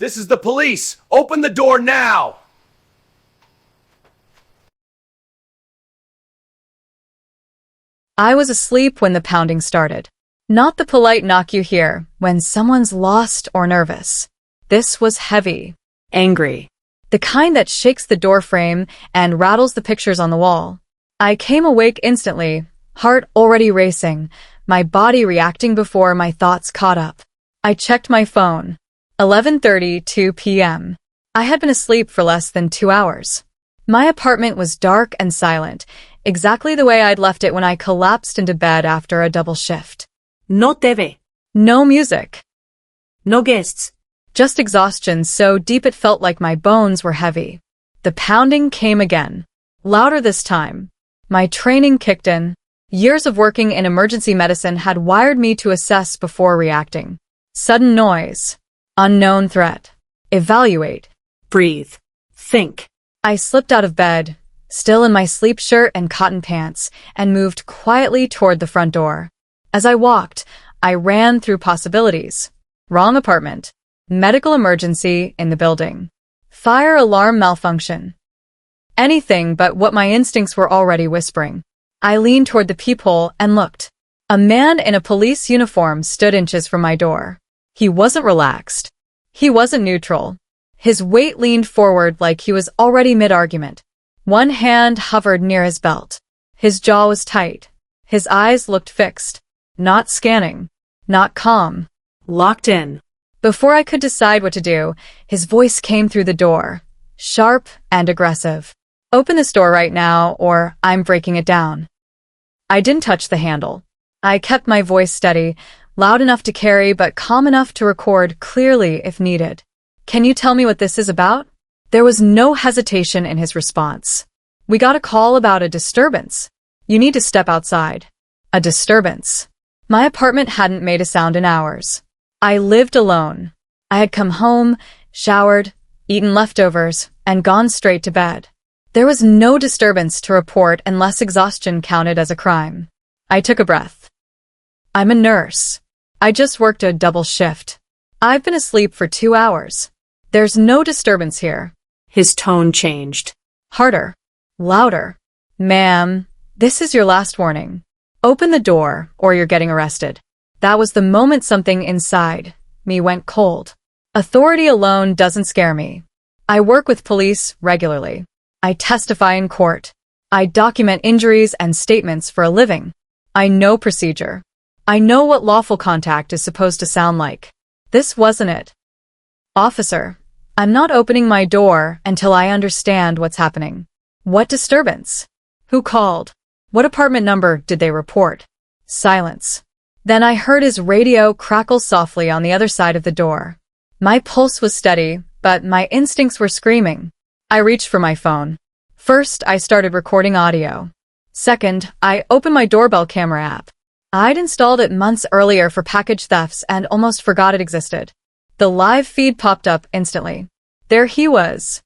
This is the police! Open the door now! I was asleep when the pounding started. Not the polite knock you hear when someone's lost or nervous. This was heavy, angry. The kind that shakes the door frame and rattles the pictures on the wall. I came awake instantly, heart already racing, my body reacting before my thoughts caught up. I checked my phone. 11:32 p.m. I had been asleep for less than 2 hours. My apartment was dark and silent, exactly the way I'd left it when I collapsed into bed after a double shift. No TV. No music. No guests. Just exhaustion so deep it felt like my bones were heavy. The pounding came again. Louder this time. My training kicked in. Years of working in emergency medicine had wired me to assess before reacting. Sudden noise. Unknown threat. Evaluate. Breathe. Think. I slipped out of bed, still in my sleep shirt and cotton pants, and moved quietly toward the front door. As I walked, I ran through possibilities. Wrong apartment. Medical emergency in the building. Fire alarm malfunction. Anything but what my instincts were already whispering. I leaned toward the peephole and looked. A man in a police uniform stood inches from my door. He wasn't relaxed. He wasn't neutral. His weight leaned forward like he was already mid-argument. One hand hovered near his belt. His jaw was tight. His eyes looked fixed. Not scanning. Not calm. Locked in. Before I could decide what to do, his voice came through the door. Sharp and aggressive. Open this door right now, or I'm breaking it down. I didn't touch the handle. I kept my voice steady, loud enough to carry but calm enough to record clearly if needed. Can you tell me what this is about? There was no hesitation in his response. We got a call about a disturbance. You need to step outside. A disturbance. My apartment hadn't made a sound in hours. I lived alone. I had come home, showered, eaten leftovers, and gone straight to bed. There was no disturbance to report unless exhaustion counted as a crime. I took a breath. I'm a nurse. I just worked a double shift. I've been asleep for 2 hours. There's no disturbance here. His tone changed. Harder. Louder. Ma'am, this is your last warning. Open the door, or you're getting arrested. That was the moment something inside me went cold. Authority alone doesn't scare me. I work with police regularly. I testify in court. I document injuries and statements for a living. I know procedure. I know what lawful contact is supposed to sound like. This wasn't it. Officer, I'm not opening my door until I understand what's happening. What disturbance? Who called? What apartment number did they report? Silence. Then I heard his radio crackle softly on the other side of the door. My pulse was steady, but my instincts were screaming. I reached for my phone. First, I started recording audio. Second, I opened my doorbell camera app. I'd installed it months earlier for package thefts and almost forgot it existed. The live feed popped up instantly. There he was.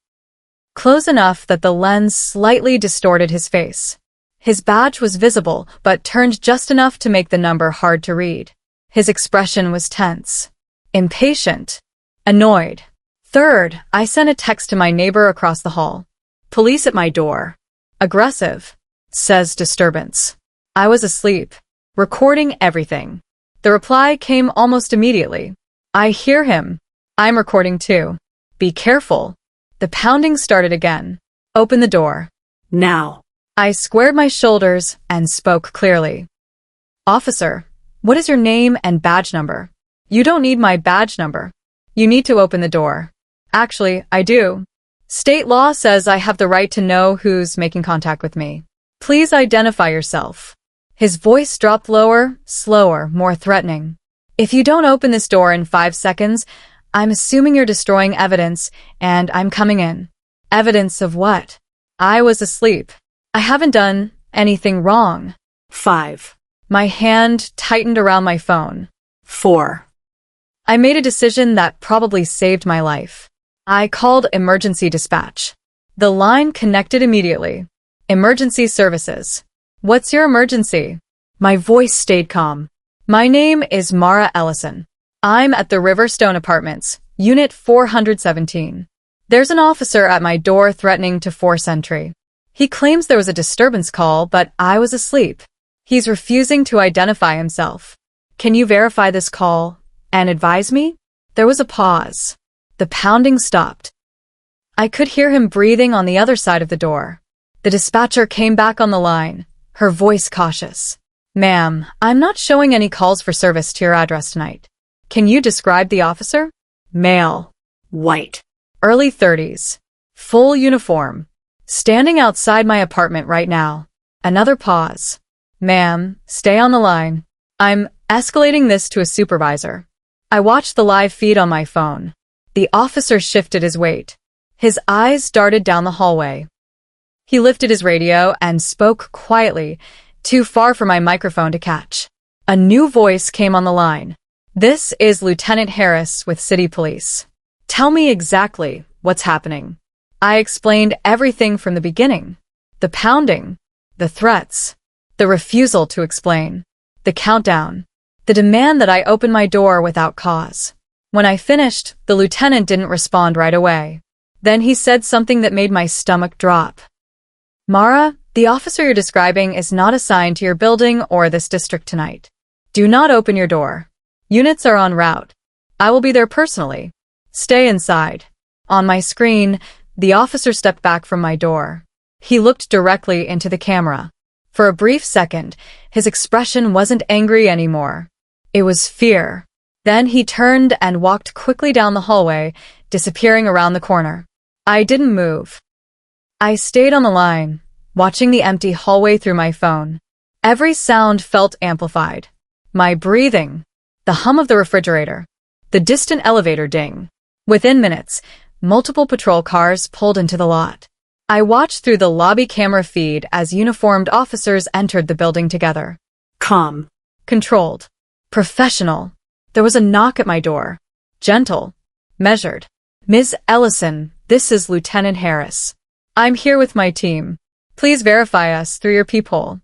Close enough that the lens slightly distorted his face. His badge was visible, but turned just enough to make the number hard to read. His expression was tense. Impatient. Annoyed. Third, I sent a text to my neighbor across the hall. Police at my door. Aggressive. Says disturbance. I was asleep. Recording everything. The reply came almost immediately. I hear him. I'm recording too. Be careful. The pounding started again. Open the door. Now. I squared my shoulders and spoke clearly. Officer, what is your name and badge number? You don't need my badge number. You need to open the door. Actually, I do. State law says I have the right to know who's making contact with me. Please identify yourself. His voice dropped lower, slower, more threatening. If you don't open this door in 5 seconds, I'm assuming you're destroying evidence, and I'm coming in. Evidence of what? I was asleep. I haven't done anything wrong. 5. My hand tightened around my phone. 4. I made a decision that probably saved my life. I called emergency dispatch. The line connected immediately. Emergency services. What's your emergency? My voice stayed calm. My name is Mara Ellison. I'm at the Riverstone Apartments. Unit 417. There's an officer at my door threatening to force entry. He claims there was a disturbance call, but I was asleep. He's refusing to identify himself. Can you verify this call and advise me? There was a pause. The pounding stopped. I could hear him breathing on the other side of the door. The dispatcher came back on the line, her voice cautious. Ma'am, I'm not showing any calls for service to your address tonight. Can you describe the officer? Male. White. Early 30s. Full uniform. Standing outside my apartment right now. Another pause. Ma'am, stay on the line. I'm escalating this to a supervisor. I watched the live feed on my phone. The officer shifted his weight. His eyes darted down the hallway. He lifted his radio and spoke quietly, too far for my microphone to catch. A new voice came on the line. This is Lieutenant Harris with City Police. Tell me exactly what's happening. I explained everything from the beginning. The pounding, the threats, the refusal to explain, the countdown, the demand that I open my door without cause. When I finished, the lieutenant didn't respond right away. Then he said something that made my stomach drop. Mara, the officer you're describing is not assigned to your building or this district tonight. Do not open your door. Units are en route. I will be there personally. Stay inside. On my screen, the officer stepped back from my door. He looked directly into the camera. For a brief second, his expression wasn't angry anymore. It was fear. Then he turned and walked quickly down the hallway, disappearing around the corner. I didn't move. I stayed on the line, watching the empty hallway through my phone. Every sound felt amplified. My breathing, the hum of the refrigerator, the distant elevator ding. Within minutes, multiple patrol cars pulled into the lot. I watched through the lobby camera feed as uniformed officers entered the building together. Calm. Controlled. Professional. There was a knock at my door. Gentle. Measured. Ms. Ellison, this is Lieutenant Harris. I'm here with my team. Please verify us through your peephole.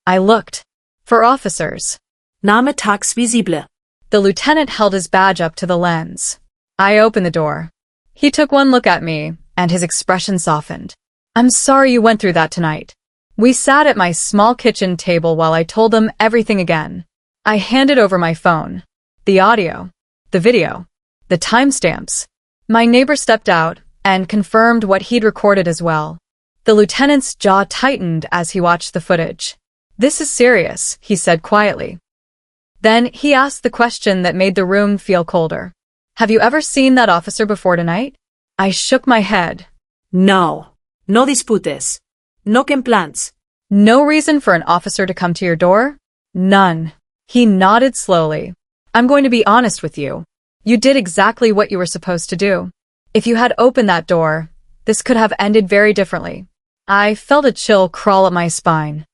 I looked. For officers. Name tax visible. The lieutenant held his badge up to the lens. I opened the door. He took one look at me, and his expression softened. I'm sorry you went through that tonight. We sat at my small kitchen table while I told them everything again. I handed over my phone. The audio. The video. The timestamps. My neighbor stepped out and confirmed what he'd recorded as well. The lieutenant's jaw tightened as he watched the footage. This is serious, he said quietly. Then he asked the question that made the room feel colder. Have you ever seen that officer before tonight? I shook my head. No. No disputes. No complaints. No reason for an officer to come to your door? None. He nodded slowly. I'm going to be honest with you. You did exactly what you were supposed to do. If you had opened that door, this could have ended very differently. I felt a chill crawl up my spine.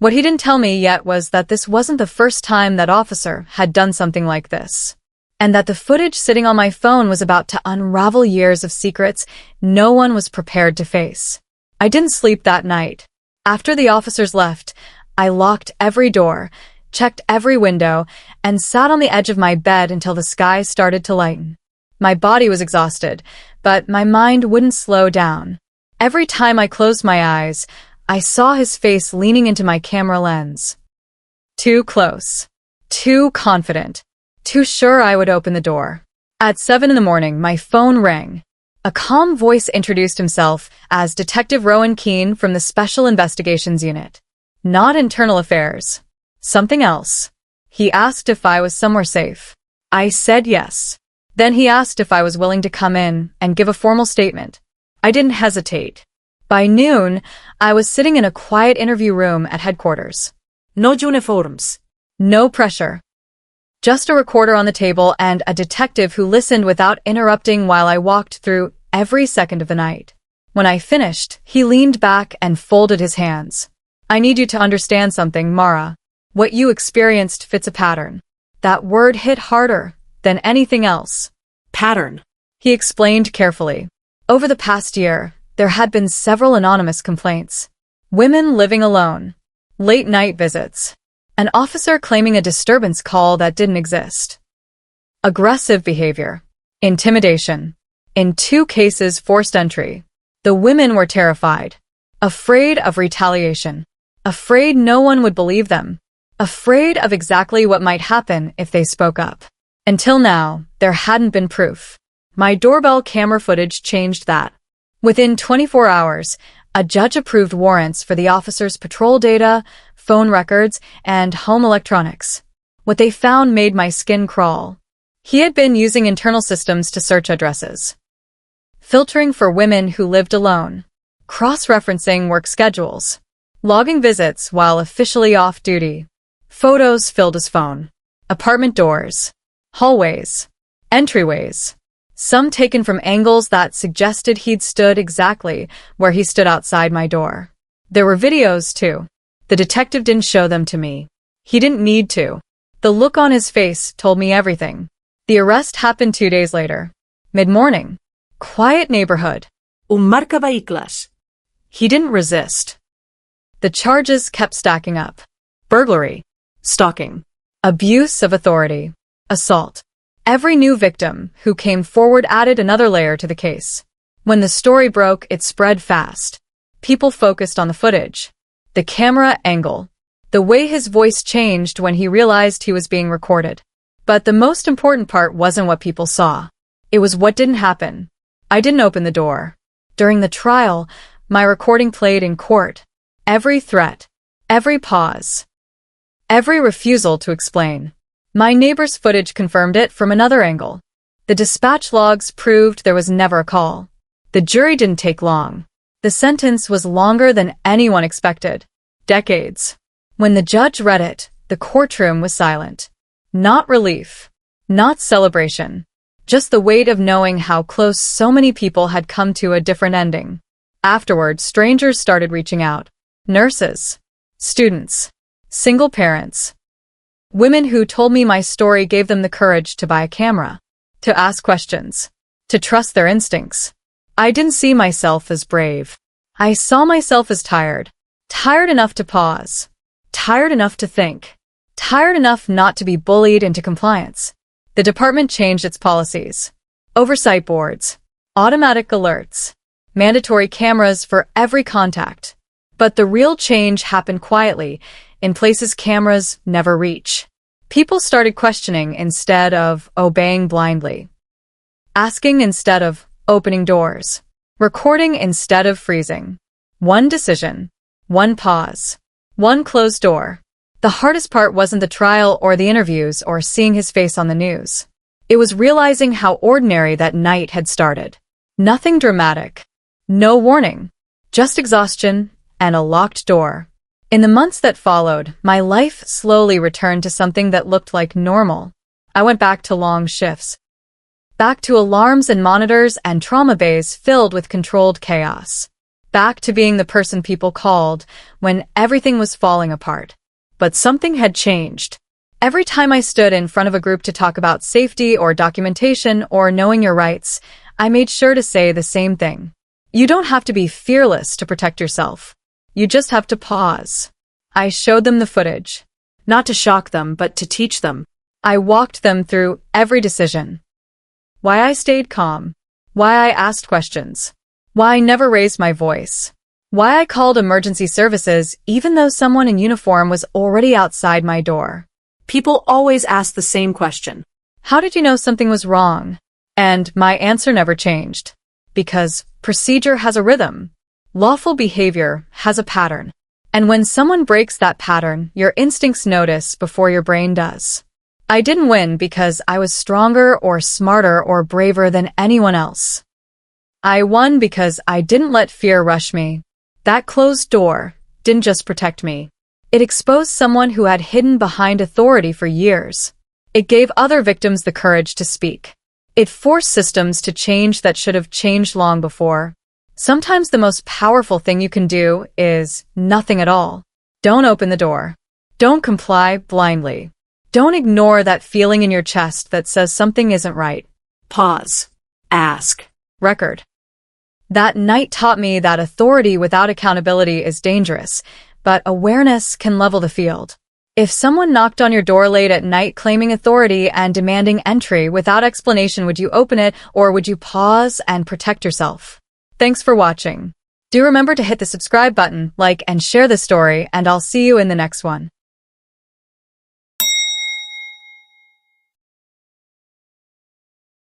What he didn't tell me yet was that this wasn't the first time that officer had done something like this, and that the footage sitting on my phone was about to unravel years of secrets no one was prepared to face. I didn't sleep that night. After the officers left, I locked every door, checked every window, and sat on the edge of my bed until the sky started to lighten. My body was exhausted, but my mind wouldn't slow down. Every time I closed my eyes, I saw his face leaning into my camera lens. Too close. Too confident. Too sure I would open the door. At 7 a.m, my phone rang. A calm voice introduced himself as Detective Rowan Keene from the Special Investigations Unit. Not internal affairs. Something else. He asked if I was somewhere safe. I said yes. Then he asked if I was willing to come in and give a formal statement. I didn't hesitate. By noon, I was sitting in a quiet interview room at headquarters. No uniforms. No pressure. Just a recorder on the table and a detective who listened without interrupting while I walked through every second of the night. When I finished, he leaned back and folded his hands. I need you to understand something, Mara. What you experienced fits a pattern. That word hit harder than anything else. Pattern. He explained carefully. Over the past year, there had been several anonymous complaints. Women living alone. Late-night visits. An officer claiming a disturbance call that didn't exist. Aggressive behavior. intimidation. In 2 cases, forced entry. The women were terrified, afraid of retaliation, afraid no one would believe them, afraid of exactly what might happen if they spoke up. Until now, there hadn't been proof. My doorbell camera footage changed that. Within 24 hours, a judge approved warrants for the officer's patrol data, phone records, and home electronics. What they found made my skin crawl. He had been using internal systems to search addresses, filtering for women who lived alone, cross-referencing work schedules, logging visits while officially off duty. Photos filled his phone, apartment doors, hallways, entryways, some taken from angles that suggested he'd stood exactly where he stood outside my door. There were videos, too. The detective didn't show them to me. He didn't need to. The look on his face told me everything. The arrest happened 2 days later. Mid-morning. Quiet neighborhood. Un marcavehicles. He didn't resist. The charges kept stacking up. Burglary, stalking, abuse of authority, assault. Every new victim who came forward added another layer to the case. When the story broke, it spread fast. People focused on the footage, the camera angle, the way his voice changed when he realized he was being recorded. But the most important part wasn't what people saw. It was what didn't happen. I didn't open the door. During the trial, my recording played in court. Every threat, every pause, every refusal to explain. My neighbor's footage confirmed it from another angle. The dispatch logs proved there was never a call. The jury didn't take long. The sentence was longer than anyone expected. Decades. When the judge read it, the courtroom was silent. Not relief. Not celebration. Just the weight of knowing how close so many people had come to a different ending. Afterward, strangers started reaching out. Nurses. Students. Single parents. Women who told me my story gave them the courage to buy a camera, to ask questions, to trust their instincts. I didn't see myself as brave. I saw myself as tired. Tired enough to pause. Tired enough to think. Tired enough not to be bullied into compliance. The department changed its policies. Oversight boards. Automatic alerts. Mandatory cameras for every contact. But the real change happened quietly, in places cameras never reach. People started questioning instead of obeying blindly. Asking instead of opening doors. Recording instead of freezing. One decision. One pause. One closed door. The hardest part wasn't the trial or the interviews or seeing his face on the news. It was realizing how ordinary that night had started. Nothing dramatic. No warning. Just exhaustion and a locked door. In the months that followed, my life slowly returned to something that looked like normal. I went back to long shifts. Back to alarms and monitors and trauma bays filled with controlled chaos. Back to being the person people called when everything was falling apart. But something had changed. Every time I stood in front of a group to talk about safety or documentation or knowing your rights, I made sure to say the same thing. You don't have to be fearless to protect yourself. You just have to pause. I showed them the footage. Not to shock them, but to teach them. I walked them through every decision. Why I stayed calm. Why I asked questions. Why I never raised my voice. Why I called emergency services even though someone in uniform was already outside my door. People always ask the same question. How did you know something was wrong? And my answer never changed. Because procedure has a rhythm. Lawful behavior has a pattern. And when someone breaks that pattern, your instincts notice before your brain does. I didn't win because I was stronger or smarter or braver than anyone else. I won because I didn't let fear rush me. That closed door didn't just protect me. It exposed someone who had hidden behind authority for years. It gave other victims the courage to speak. It forced systems to change that should have changed long before. Sometimes the most powerful thing you can do is nothing at all. Don't open the door. Don't comply blindly. Don't ignore that feeling in your chest that says something isn't right. Pause. Ask. Record. That night taught me that authority without accountability is dangerous, but awareness can level the field. If someone knocked on your door late at night claiming authority and demanding entry without explanation, would you open it or would you pause and protect yourself? Thanks for watching. Do remember to hit the subscribe button, like, and share the story, and I'll see you in the next one.